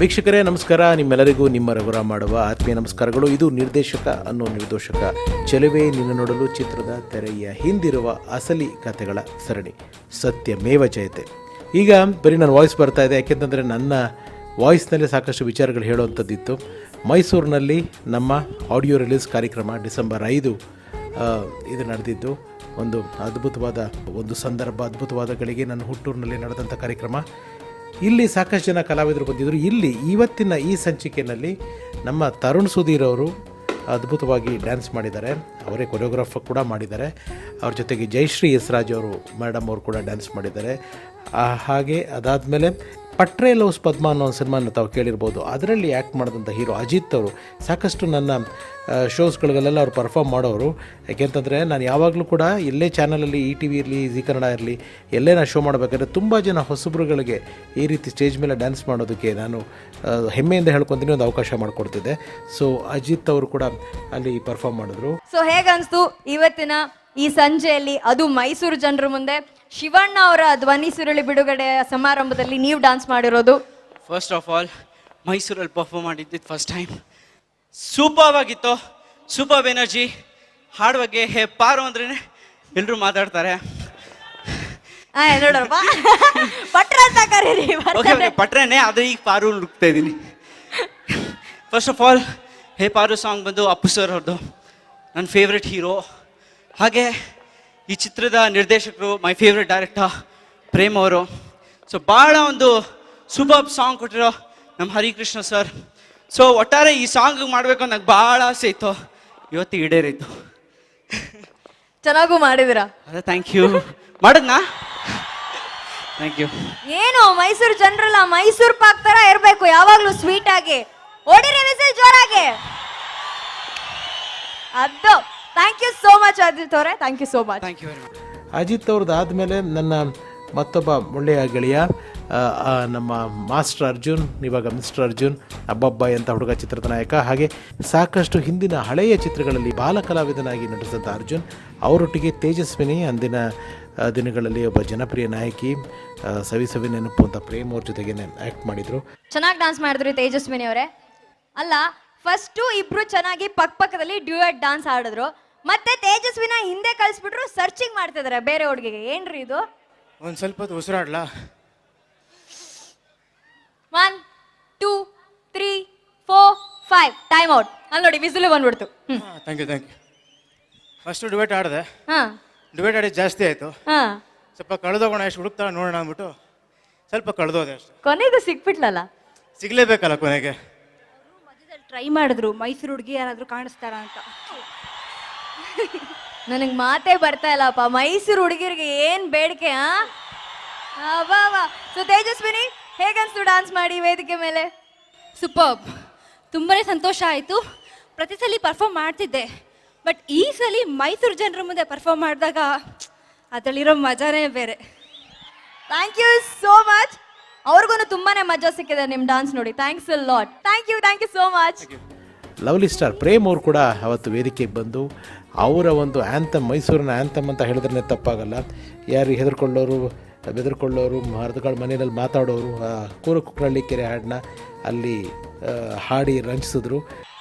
ವೀಕ್ಷಕರೇ ನಮಸ್ಕಾರ. ನಿಮ್ಮೆಲ್ಲರಿಗೂ ನಿಮ್ಮ ರಘುರಾಮ್ ಮಾಡುವ ಆತ್ಮೀಯ ನಮಸ್ಕಾರಗಳು. ಇದು ನಿರ್ದೇಶಕ ಅನ್ನೋ ನಿರ್ದೋಷಕ ಚೆಲುವೆ ನಿನ್ನ ನೋಡಲು ಚಿತ್ರದ ತೆರೆಯ ಹಿಂದಿರುವ ಅಸಲಿ ಕಥೆಗಳ ಸರಣಿ ಸತ್ಯಮೇವ ಜಯತೆ. ಈಗ ಬರೀ ನನ್ನ ವಾಯ್ಸ್ ಬರ್ತಾ ಇದೆ, ಯಾಕೆಂತಂದರೆ ನನ್ನ ವಾಯ್ಸ್ನಲ್ಲೇ ಸಾಕಷ್ಟು ವಿಚಾರಗಳು ಹೇಳುವಂಥದ್ದಿತ್ತು. ಮೈಸೂರಿನಲ್ಲಿ ನಮ್ಮ ಆಡಿಯೋ ರಿಲೀಸ್ ಕಾರ್ಯಕ್ರಮ ಡಿಸೆಂಬರ್ 5 ಇದು ನಡೆದಿದ್ದು. ಒಂದು ಅದ್ಭುತವಾದ ಒಂದು ಸಂದರ್ಭ, ಅದ್ಭುತವಾದ ಗಳಿಗೆ ನನ್ನ ಹುಟ್ಟೂರಿನಲ್ಲಿ ನಡೆದಂಥ ಕಾರ್ಯಕ್ರಮ. ಇಲ್ಲಿ ಸಾಕಷ್ಟು ಜನ ಕಲಾವಿದರು ಬಂದಿದ್ದರು. ಇಲ್ಲಿ ಇವತ್ತಿನ ಈ ಸಂಚಿಕೆಯಲ್ಲಿ ನಮ್ಮ ತರುಣ್ ಸುಧೀರ್ ಅವರು ಅದ್ಭುತವಾಗಿ ಡ್ಯಾನ್ಸ್ ಮಾಡಿದ್ದಾರೆ. ಅವರೇ ಕೊರಿಯೋಗ್ರಾಫರ್ ಕೂಡ ಮಾಡಿದ್ದಾರೆ. ಅವ್ರ ಜೊತೆಗೆ ಜಯಶ್ರೀ ಎಸ್ ರಾಜ್ ಅವರು ಮೇಡಮ್ ಅವರು ಕೂಡ ಡ್ಯಾನ್ಸ್ ಮಾಡಿದ್ದಾರೆ. ಹಾಗೆ ಅದಾದಮೇಲೆ ಪಟ್ರೆ ಲವ್ಸ್ ಪದ್ಮ ಅನ್ನೋ ಒಂದು ಸಿನಿಮಾನ ತಾವು ಕೇಳಿರ್ಬೋದು. ಅದರಲ್ಲಿ ಆ್ಯಕ್ಟ್ ಮಾಡಿದಂಥ ಹೀರೋ ಅಜಿತ್ ಅವರು ಸಾಕಷ್ಟು ನನ್ನ ಶೋಸ್ಗಳಿಗೆಲ್ಲ ಅವ್ರು ಪರ್ಫಾರ್ಮ್ ಮಾಡೋರು. ಯಾಕೆಂತಂದರೆ ನಾನು ಯಾವಾಗಲೂ ಕೂಡ ಎಲ್ಲೇ ಚಾನಲಲ್ಲಿ ಈ ಟಿ ವಿ ಇರಲಿ, ಜಿ ಕನ್ನಡ ಇರಲಿ, ಎಲ್ಲೇ ನಾನು ಶೋ ಮಾಡಬೇಕಾದ್ರೆ ತುಂಬ ಜನ ಹೊಸಬ್ರುಗಳಿಗೆ ಈ ರೀತಿ ಸ್ಟೇಜ್ ಮೇಲೆ ಡ್ಯಾನ್ಸ್ ಮಾಡೋದಕ್ಕೆ ನಾನು ಹೆಮ್ಮೆಯಿಂದ ಹೇಳ್ಕೊತೀನಿ, ಒಂದು ಅವಕಾಶ ಮಾಡಿಕೊಡ್ತಿದ್ದೆ. ಸೊ ಅಜಿತ್ ಅವರು ಕೂಡ ಅಲ್ಲಿ ಪರ್ಫಾರ್ಮ್ ಮಾಡಿದ್ರು. ಸೊ ಹೇಗನ್ನಿಸ್ತು ಇವತ್ತಿನ ಈ ಸಂಜೆಯಲ್ಲಿ, ಅದು ಮೈಸೂರು ಜನರ ಮುಂದೆ ಶಿವಣ್ಣ ಅವರ ಧ್ವನಿ ಸುರುಳಿ ಬಿಡುಗಡೆ ಸಮಾರಂಭದಲ್ಲಿ ನೀವು ಡ್ಯಾನ್ಸ್ ಮಾಡಿರೋದು? ಫಸ್ಟ್ ಆಫ್ ಆಲ್ ಮೈಸೂರಲ್ಲಿ ಪರ್ಫಾರ್ಮ್ ಮಾಡಿದ್ದು ಫಸ್ಟ್ ಟೈಮ್. ಸೂಪರ್ ಆಗಿತ್ತು, ಸೂಪರ್ ಎನರ್ಜಿ. ಹಾಡು ಬಗ್ಗೆ ಹೇ ಪಾರು ಅಂದ್ರೆ ಎಲ್ಲರೂ ಮಾತಾಡ್ತಾರೆ. ನೋಡಪ್ಪ ಪಟ್ರ ಅಂತ ಕರೀರಿ. ಪಟ್ರೇನೆ, ಆದರೆ ಈಗ ಪಾರು ನುಗ್ತಾ ಇದ್ದೀನಿ. ಫಸ್ಟ್ ಆಫ್ ಆಲ್ ಹೇ ಪಾರು ಸಾಂಗ್ ಬಂದು ಅಪ್ಪು ಸರ್ ಅವ್ರದ್ದು, ನನ್ನ ಫೇವ್ರೆಟ್ ಹೀರೋ. ಹಾಗೆ ಈ ಚಿತ್ರದ ನಿರ್ದೇಶಕರು ಮೈ ಫೇವ್ರೆಟ್ ಡೈರೆಕ್ಟರ್ ಪ್ರೇಮ್ ಅವರು. ಸೊ ಭಾಳ ಒಂದು ಸೂಪರ್ ಸಾಂಗ್ ಕೊಟ್ಟಿರೋ ನಮ್ಮ ಹರಿಕೃಷ್ಣ ಸರ್. ಸೊ ಒಟ್ಟಾರೆ ಈ ಸಾಂಗ್ ಮಾಡಬೇಕು ಅಂತ ನಂಗೆ ಭಾಳ ಆಸೆ ಇತ್ತು, ಇವತ್ತು ಈಡೇರಿತ್ತು. ಚೆನ್ನಾಗೂ ಮಾಡಿದಿರಾ? ಅದೇ ಥ್ಯಾಂಕ್ ಯು. ಮಾಡಿದ್ನಾ? Thank you. ಏನು ಮೈಸೂರು ಜನರಲ್ಲ ಮೈಸೂರು ಪಾಕ್ ತರ ಇರಬೇಕು, ಯಾವಾಗ್ಲೂ ಸ್ವೀಟ್ ಆಗಿ. ಓಡಿರಿ ವಿಸಿಲ್ ಜೋರಾಗಿ. ಅದು thank you so much Ajit ಅವರೇ, thank you so much. Thank you very much. Ajit ಅವ್ರದ್ದು ಆದಮೇಲೆ ನನ್ನ ಮತ್ತೊಬ್ಬ ಒಳ್ಳೆಯ ಗೆಳೆಯ ನಮ್ಮ ಮಾಸ್ಟರ್ ಅರ್ಜುನ್, ಇವಾಗ ಮಿಸ್ಟರ್ ಅರ್ಜುನ್, ಅಬ್ಬಬ್ಬಾಯ್ ಅಂತ ಹುಡುಗ ಚಿತ್ರದ ನಾಯಕ. ಹಾಗೆ ಸಾಕಷ್ಟು ಹಿಂದಿನ ಹಳೆಯ ಚಿತ್ರಗಳಲ್ಲಿ ಬಾಲ ಕಲಾವಿದನಾಗಿ ನಟಿಸಿದಂಥ ಅರ್ಜುನ್ ಅವರೊಟ್ಟಿಗೆ ತೇಜಸ್ವಿನಿ, ಅಂದಿನ ದಿನಗಳಲ್ಲಿ ಒಬ್ಬ ಜನಪ್ರಿಯ ನಾಯಕಿ, ಸವಿ ನೆನಪು ಅಂತ ಪ್ರೇಮ್ ಅವ್ರ ಜೊತೆಗೆ ಆ್ಯಕ್ಟ್ ಮಾಡಿದರು. ಚೆನ್ನಾಗಿ ಡ್ಯಾನ್ಸ್ ಮಾಡಿದ್ರಿ ತೇಜಸ್ವಿನಿ ಅವರೇ. ಅಲ್ಲ, ಫಸ್ಟು ಇಬ್ರು ಚೆನ್ನಾಗಿ ಪಕ್ಕದಲ್ಲಿ ಡ್ಯೂಯೆಟ್ ಡ್ಯಾನ್ಸ್ ಆಡಿದ್ರು, ಮತ್ತೆ ತೇಜಸ್ವಿನ ಹಿಂದೆ ಕಳಿಸ್ಬಿಟ್ರು, ಸರ್ಚಿಂಗ್ ಮಾಡ್ತಿದಾರೆ ಬೇರೆ ಹುಡುಗಿಗೆ. ಏನ್ರಿ ಇದು? ಒಂದು ಸ್ವಲ್ಪ ಹೊತ್ತು ಉಸಿರಾಡ್ಲಾ? 1 2 3 4 5 ಟೈಮ್ ಔಟ್. ಅಲ್ಲಿ ನೋಡಿ ವಿಸಿಲು ಬಂದ್ಬಿಡ್ತು. Thank you. ಫಸ್ಟು ಡಿಬೇಟ್ ಆಡಿದೆ. ಹಾಂ ಡಿಬೇಟ್ ಆಡಿದ್ದು ಜಾಸ್ತಿ ಆಯಿತು. ಹಾಂ, ಸ್ವಲ್ಪ ಕಳೆದೋಗೋಣ, ಎಷ್ಟು ಹುಡುಕ್ತಾ ನೋಡೋಣ ಅಂದ್ಬಿಟ್ಟು ಸ್ವಲ್ಪ ಕಳೆದೋದೆ ಅಷ್ಟೇ. ಕೊನೆಗೂ ಸಿಕ್ಬಿಟ್ಲಲ್ಲ. ಸಿಗಲೇಬೇಕಲ್ಲ ಕೊನೆಗೆ. ಟ್ರೈ ಮಾಡಿದ್ರು ಮೈಸೂರು ಹುಡುಗಿ ಯಾರಾದ್ರೂ ಕಾಣಿಸ್ತಾರ ಅಂತ. ನನಗೆ ಮಾತೇ ಬರ್ತಾ ಇಲ್ಲಪ್ಪ, ಮೈಸೂರು ಹುಡುಗಿರಿಗೆ ಏನ್ ಬೇಡಿಕೆ. ಸೊ ತೇಜಸ್ವಿನಿ, ಹೇಗನ್ಸ್ತು ಡ್ಯಾನ್ಸ್ ಮಾಡಿ ವೇದಿಕೆ ಮೇಲೆ? ಸೂಪರ್ಬ್, ತುಂಬಾನೇ ಸಂತೋಷ ಆಯಿತು. ಪ್ರತಿ ಸಲ ಪರ್ಫಾರ್ಮ್ ಮಾಡ್ತಿದ್ದೆ, ಬಟ್ ಈ ಸಲ ಮೈಸೂರು ಜನರ ಮುಂದೆ ಪರ್ಫಾರ್ಮ್ ಮಾಡಿದಾಗ ಅದರಲ್ಲಿರೋ ಮಜಾನೇ ಬೇರೆ. Thank you so much. ಅವ್ರಿಗೂ ತುಂಬಾನೇ ಮಜಾ ಸಿಕ್ಕಿದೆ ನಿಮ್ಮ ಡ್ಯಾನ್ಸ್ ನೋಡಿ. Thanks a lot. Thank you so much. Lovely star Prem ಅವರು ಕೂಡ ಅವತ್ತು ವೇದಿಕೆಗೆ ಬಂದು ಅವರ ಒಂದು ಆ್ಯಂಥಮ್, ಮೈಸೂರಿನ ಆ್ಯಂಥಮ್ ಅಂತ ಹೇಳಿದ್ರೆ ತಪ್ಪಾಗಲ್ಲ, ಯಾರು ಹೆದರ್ಕೊಳ್ಳೋರು, ಬೆದರ್ಕೊಳ್ಳೋರು, ಮರದಗಳ ಮನೆಯಲ್ಲಿ ಮಾತಾಡೋರು, ಕೂರು ಕುಕ್ಕರಳ್ಳಿ ಕೆರೆ ಹಾಡನ್ನ ಅಲ್ಲಿ ಹಾಡಿ ರಂಜಿಸಿದ್ರು.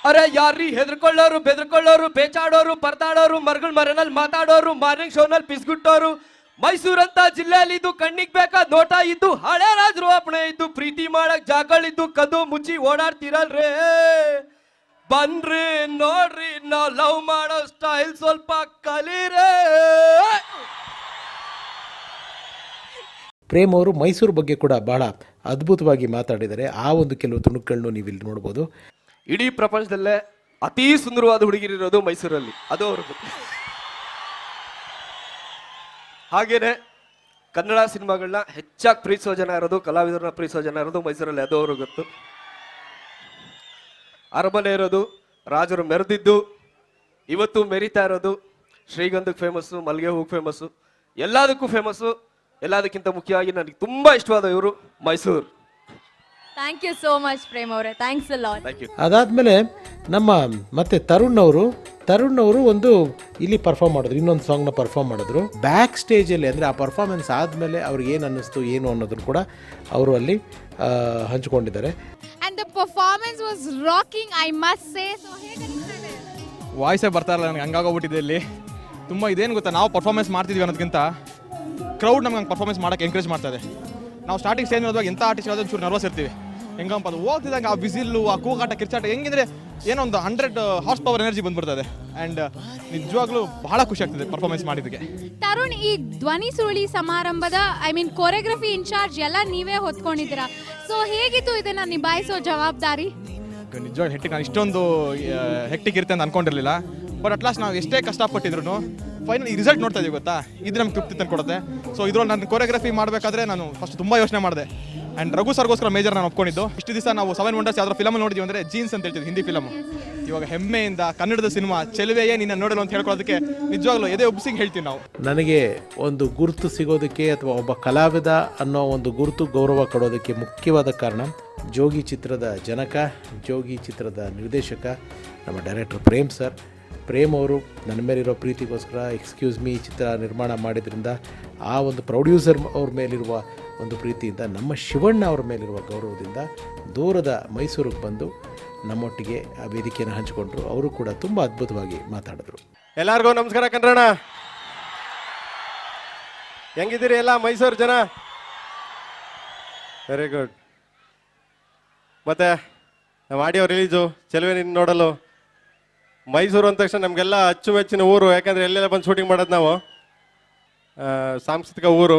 ಅರೆ ಯಾರ್ರೀ ಹೆದರ್ಕೊಳ್ಳೋರು, ಬೆದರ್ಕೊಳ್ಳೋರು, ಬೇಚಾಡೋರು, ಪರದಾಡೋರು, ಮರಗಳ ಮರೆನಲ್ಲಿ ಮಾತಾಡೋರು, ಮಾರ್ನಿಂಗ್ ಶೋನಲ್ಲಿ ಪಿಸ್ಗುಟ್ಟೋರು, ಮೈಸೂರಂತ ಜಿಲ್ಲೆಯಲ್ಲಿ ಇದ್ದು ಕಣ್ಣಿಗೆ ಬೇಕಾದ ನೋಟ ಇದ್ದು, ಹಳೆ ರಾಜರು ಅಪ್ಪಣೆ ಇದ್ದು, ಪ್ರೀತಿ ಮಾಡಕ್ ಜಾಗಳಿದ್ದು, ಕದ್ದು ಮುಚ್ಚಿ ಓಡಾಡ್ತಿರಲ್ರೇ, ಬನ್ರಿ ನೋಡ್ರಿ ನಾವ್ ಲವ್ ಮಾಡೋ ಸ್ಟೈಲ್ ಸ್ವಲ್ಪ ಕಲೀರೇ. ಪ್ರೇಮ್ ಅವರು ಮೈಸೂರು ಬಗ್ಗೆ ಕೂಡ ಬಹಳ ಅದ್ಭುತವಾಗಿ ಮಾತಾಡಿದ್ದಾರೆ. ಆ ಒಂದು ಕೆಲವು ತುಣುಕುಗಳನ್ನು ನೀವು ಇಲ್ಲಿ ನೋಡ್ಬೋದು. ಇಡೀ ಪ್ರಪಂಚದಲ್ಲೇ ಅತೀ ಸುಂದರವಾದ ಹುಡುಗಿರಿರೋದು ಮೈಸೂರಲ್ಲಿ, ಅದು ಅವ್ರ ಬಗ್ಗೆ. ಹಾಗೇನೆ ಕನ್ನಡ ಸಿನಿಮಾಗಳನ್ನ ಹೆಚ್ಚಾಗಿ ಪ್ರೀತಿಸೋ ಜನ ಇರೋದು, ಕಲಾವಿದರನ್ನ ಪ್ರೀತಿಸೋ ಜನ ಇರೋದು ಮೈಸೂರಲ್ಲಿ, ಅದು ಅವ್ರಿಗೆ ಗೊತ್ತು. ಅರಮನೆ ಇರೋದು, ರಾಜರು ಮೆರೆದಿದ್ದು, ಇವತ್ತು ಮೆರಿತಾ ಇರೋದು, ಶ್ರೀಗಂಧಕ್ಕೆ ಫೇಮಸ್ಸು, ಮಲ್ಲಿಗೆ ಹೂವು ಫೇಮಸ್ಸು, ಎಲ್ಲದಕ್ಕೂ ಫೇಮಸ್ಸು. ಎಲ್ಲದಕ್ಕಿಂತ ಮುಖ್ಯವಾಗಿ ನನಗೆ ತುಂಬಾ ಇಷ್ಟವಾದ ಇವರು Mysuru. Thank you so much Prem ಅವರೇ, thanks a lot. Thank you. ಅದಾದಮೇಲೆ ನಮ್ಮ ಮತ್ತೆ ತರುಣ್ ಅವರು ಒಂದು ಇಲ್ಲಿ ಪರ್ಫಾರ್ಮ್ ಮಾಡಿದ್ರು, ಇನ್ನೊಂದು ಸಾಂಗ್ನ ಪರ್ಫಾರ್ಮ್ ಮಾಡಿದ್ರು. ಬ್ಯಾಕ್ ಸ್ಟೇಜಲ್ಲಿ ಅಂದರೆ ಆ ಪರ್ಫಾರ್ಮೆನ್ಸ್ ಆದಮೇಲೆ ಅವ್ರಿಗೆ ಏನು ಅನ್ನಿಸ್ತು ಏನು ಅನ್ನೋದನ್ನು ಕೂಡ ಅವರು ಅಲ್ಲಿ ಹಂಚ್ಕೊಂಡಿದ್ದಾರೆ. and the performance was rocking, I must say. So ವಾಯ್ಸೇ ಬರ್ತಾ ಇರಲ್ಲ ನನಗೆ, ಹಂಗಾಗೋಗ್ಬಿಟ್ಟಿದೆ ಇಲ್ಲಿ. ತುಂಬ ಇದೇನು ಗೊತ್ತಾ, ನಾವು ಪರ್ಫಾರ್ಮೆನ್ಸ್ ಮಾಡ್ತಿದ್ವಿ ಅನ್ನೋದಕ್ಕಿಂತ ಕ್ರೌಡ್ ನಮ್ಗೆ ಹಂಗೆ ಪರ್ಫಾರ್ಮೆನ್ಸ್ ಮಾಡೋಕ್ಕೆ ಎಂಕರೇಜ್ ಮಾಡ್ತಾಯಿದೆ. ನಾವು ಸ್ಟಾರ್ಟಿಂಗ್ ಸ್ಟೇಜ್ ನೋಡುವಾಗ ಎಂಥ ಆರ್ಟಿಸ್ಟ್ ಯಾವುದೋ ಒಂಚೂರು ನರ್ವಸ್ ಇರ್ತೀವಿ, ಹೆಂಗಪ್ಪ ಅದು ಹೋಗ್ತಿದ್ದಂಗೆ ಆ ಬಿಸಿಲು, ಆ ಕೂಗಾಟ, ಕಿರ್ಚಾಟ ಹೆಂಗಿದ್ರೆ ಏನೋ ಒಂದು 100 ಹಾರ್ಸ್ ಪವರ್ ಎನರ್ಜಿ ಬಂದ್ಬಿಡ್ತದೆ. ಆ್ಯಂಡ್ ನಿಜವಾಗ್ಲೂ ಬಹಳ ಖುಷಿ ಆಗ್ತದೆ ಪರ್ಫಾರ್ಮೆನ್ಸ್ ಮಾಡಿದ್ದಕ್ಕೆ. ತರುಣ್, ಈ ಧ್ವನಿ ಸುರುಳಿ ಸಮಾರಂಭದ ಕೊರಿಯೋಗ್ರಫಿ ಇನ್ಚಾರ್ಜ್ ಎಲ್ಲ ನೀವೇ ಹೊತ್ಕೊಂಡಿದ್ದೀರಾ. ಸೊ ಹೇಗಿತ್ತು ಇದನ್ನ ನಿಭಾಯಿಸೋ ಜವಾಬ್ದಾರಿ? ನಿಜವಾಗಿ ಹೆಕ್ಟಿಕ್, ನಾನು ಇಷ್ಟೊಂದು ಹೆಕ್ಟಿಕ್ ಇರುತ್ತೆ ಅಂತ ಅನ್ಕೊಂಡಿರಲಿಲ್ಲ. ಬಟ್ ಅಟ್ ಲಾಸ್ಟ್ ನಾವು ಎಷ್ಟೇ ಕಷ್ಟಪಟ್ಟಿದ್ರು ಫೈನಲ್ ಈ ರಿಸಲ್ಟ್ ನೋಡ್ತಾ ಇದೀವಿ ಗೊತ್ತಾ, ಇದು ನಮ್ಗೆ ತೃಪ್ತಿ ತಂದುಕೊಡುತ್ತೆ. ಸೊ ಇದ್ರಲ್ಲಿ ನಾನು ಕೊರಿಯೋಗ್ರಫಿ ಮಾಡಬೇಕಾದ್ರೆ ನಾನು ಫಸ್ಟ್ ತುಂಬ ಯೋಚನೆ ಮಾಡಿದೆ. ಆ್ಯಂಡ್ ರಘು ಸರ್ಗೋಸ್ಕರ ಮೇಜರ್ ನಾನು ಒಪ್ಕೊಂಡಿದ್ದು. ಇಷ್ಟು ದಿವಸ ನಾವು 7 ವಂಡರ್ಸ್ ಯಾವ್ದಾರು ಫಿಲಮ್ ನೋಡಿದ್ವಿ ಅಂದರೆ ಜೀನ್ಸ್ ಅಂತ ಹೇಳ್ತಿದ್ವಿ, ಹಿಂದಿ ಫಿಲಮ್. ಇವಾಗ ಹೆಮ್ಮೆಯಿಂದ ಕನ್ನಡದ ಸಿನಿಮಾ ಚೆಲುವೆಯೇ ನಿನ್ನ ನೋಡಲು ಅಂತ ಹೇಳ್ಕೊಳ್ಳೋದಕ್ಕೆ ನಿಜವಾಗ್ಲೂ ಎದೆ ಉಬ್ಸಿಂಗ್ ಹೇಳ್ತೀವಿ ನಾವು. ನನಗೆ ಒಂದು ಗುರುತು ಸಿಗೋದಕ್ಕೆ ಅಥವಾ ಒಬ್ಬ ಕಲಾವಿದ ಅನ್ನೋ ಒಂದು ಗುರುತು ಗೌರವ ಕೊಡೋದಕ್ಕೆ ಮುಖ್ಯವಾದ ಕಾರಣ ಜೋಗಿ ಚಿತ್ರದ ಜನಕ, ಜೋಗಿ ಚಿತ್ರದ ನಿರ್ದೇಶಕ ನಮ್ಮ ಡೈರೆಕ್ಟರ್ ಪ್ರೇಮ್ ಸರ್. ಪ್ರೇಮ್ ಅವರು ನನ್ನ ಮೇಲಿರೋ ಪ್ರೀತಿಗೋಸ್ಕರ ಎಕ್ಸ್ಕ್ಯೂಸ್ ಮೀ ಚಿತ್ರ ನಿರ್ಮಾಣ ಮಾಡಿದ್ರಿಂದ ಆ ಒಂದು ಪ್ರೊಡ್ಯೂಸರ್ ಅವ್ರ ಮೇಲಿರುವ ಒಂದು ಪ್ರೀತಿಯಿಂದ, ನಮ್ಮ ಶಿವಣ್ಣ ಅವ್ರ ಮೇಲಿರುವ ಗೌರವದಿಂದ ದೂರದ ಮೈಸೂರಿಗೆ ಬಂದು ನಮ್ಮೊಟ್ಟಿಗೆ ಆ ವೇದಿಕೆಯನ್ನು ಹಂಚಿಕೊಂಡ್ರು. ಅವರು ಕೂಡ ತುಂಬ ಅದ್ಭುತವಾಗಿ ಮಾತಾಡಿದ್ರು. ಎಲ್ಲರಿಗೂ ನಮಸ್ಕಾರ ಕಣ್ರಣ್ಣ, ಹೆಂಗಿದ್ದೀರಿ ಎಲ್ಲ ಮೈಸೂರು ಜನ? Very good. ಮತ್ತೆ ನಮ್ಮ ಆಡಿಯೋ ರಿಲೀಸು ಚೆಲುವೆ ನಿನ್ನ ನೋಡಲು. ಮೈಸೂರು ಅಂದ ತಕ್ಷಣ ನಮಗೆಲ್ಲ ಅಚ್ಚುಮೆಚ್ಚಿನ ಊರು, ಯಾಕಂದರೆ ಎಲ್ಲೆಲ್ಲ ಬಂದು ಶೂಟಿಂಗ್ ಮಾಡೋದು ನಾವು. ಸಾಂಸ್ಕೃತಿಕ ಊರು.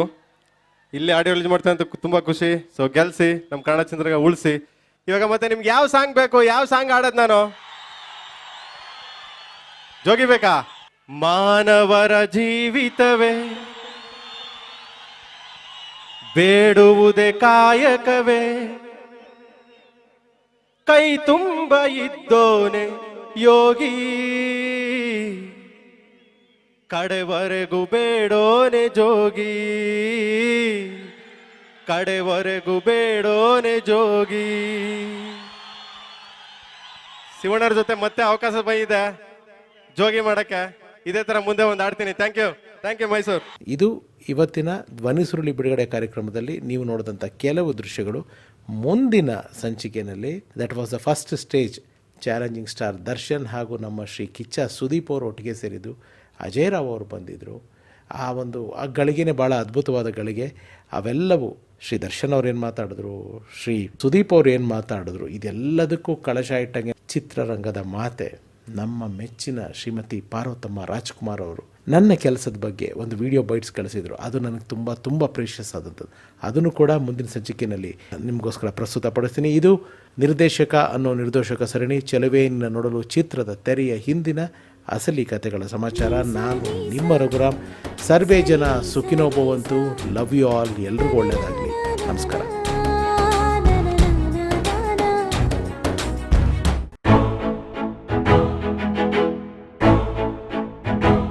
ಇಲ್ಲಿ ಆಡಿಯೋ ರಿಲೀಸ್ ಮಾಡ್ತಾ ಅಂತ ತುಂಬ ಖುಷಿ. ಸೊ ಗೆಲ್ಸಿ, ನಮ್ಮ ಕನ್ನಡ ಚಂದ್ರಗ ಉಳಿಸಿ. ಇವಾಗ ಮತ್ತೆ ನಿಮ್ಗೆ ಯಾವ ಸಾಂಗ್ ಬೇಕು, ಯಾವ ಸಾಂಗ್ ಆಡೋದು ನಾನು? ಜೋಗಿ ಬೇಕಾ? ಮಾನವರ ಜೀವಿತವೇ ಬೇಡುವುದೇ ಕಾಯಕವೇ, ಕೈ ತುಂಬ ಇದ್ದೋನೆ ಯೋಗಿ, ಕಡೆವರೆಗೂ ಬೇಡೋನೆ ಜೋಗಿ, ಕಡೆವರೆಗೂ ಬೇಡೋನೆ ಜೋಗಿ. ಶಿವಣ್ಣರ ಜೊತೆ ಮತ್ತೆ ಅವಕಾಶ ಬಂದಿದೆ ಜೋಗಿ ಮಾಡಕ್ಕೆ. ಇದೇ ತರ ಮುಂದೆ ಒಂದು ಆಡ್ತೀನಿ. Thank you Mysuru. ಇದು ಇವತ್ತಿನ ಧ್ವನಿ ಸುರುಳಿ ಬಿಡುಗಡೆ ಕಾರ್ಯಕ್ರಮದಲ್ಲಿ ನೀವು ನೋಡಿದಂಥ ಕೆಲವು ದೃಶ್ಯಗಳು. ಮುಂದಿನ ಸಂಚಿಕೆಯಲ್ಲಿ that was the first stage challenging star Darshan ಹಾಗೂ ನಮ್ಮ ಶ್ರೀ ಕಿಚ್ಚ ಸುದೀಪ್ ಅವರು ಒಟ್ಟಿಗೆ ಸೇರಿದ್ದು. ಅಜಯ್ ರಾವ್ ಅವರು ಬಂದಿದ್ದರು. ಆ ಗಳಿಗೆನೇ ಭಾಳ ಅದ್ಭುತವಾದ ಗಳಿಗೆ. ಅವೆಲ್ಲವೂ ಶ್ರೀ ದರ್ಶನ್ ಅವ್ರು ಏನು ಮಾತಾಡಿದ್ರು, ಶ್ರೀ ಸುದೀಪ್ ಅವ್ರು ಏನು ಮಾತಾಡಿದ್ರು, ಇದೆಲ್ಲದಕ್ಕೂ ಕಳಶ ಇಟ್ಟಂಗೆ ಚಿತ್ರರಂಗದ ಮಾತೆ ನಮ್ಮ ಮೆಚ್ಚಿನ ಶ್ರೀಮತಿ ಪಾರ್ವತಮ್ಮ ರಾಜ್ಕುಮಾರ್ ಅವರು ನನ್ನ ಕೆಲಸದ ಬಗ್ಗೆ ಒಂದು ವಿಡಿಯೋ ಬೈಟ್ಸ್ ಕಳಿಸಿದರು. ಅದು ನನಗೆ ತುಂಬ ತುಂಬ ಪ್ರೀಷಿಯಸ್ ಆದಂಥದ್ದು. ಅದನ್ನು ಕೂಡ ಮುಂದಿನ ಸಂಚಿಕೆಯಲ್ಲಿ ನಿಮಗೋಸ್ಕರ ಪ್ರಸ್ತುತಪಡಿಸ್ತೀನಿ. ಇದು ನಿರ್ದೇಶಕ ಅನ್ನೋ ನಿರ್ದೇಶಕ ಸರಣಿ ಚೆಲುವೆ ನಿನ್ನ ನೋಡಲು ಚಿತ್ರದ ತೆರೆಯ ಹಿಂದಿನ ಅಸಲಿ ಕಥೆಗಳ ಸಮಾಚಾರ. ನಾನು ನಿಮ್ಮ ರಘುರಾಮ್. ಸರ್ವೇ ಜನ ಸುಖಿನೋ ಭವಂತು. Love you all. ಎಲ್ರಿಗೂ ಒಳ್ಳೆಯದಾಗಲಿ. ನಮಸ್ಕಾರ.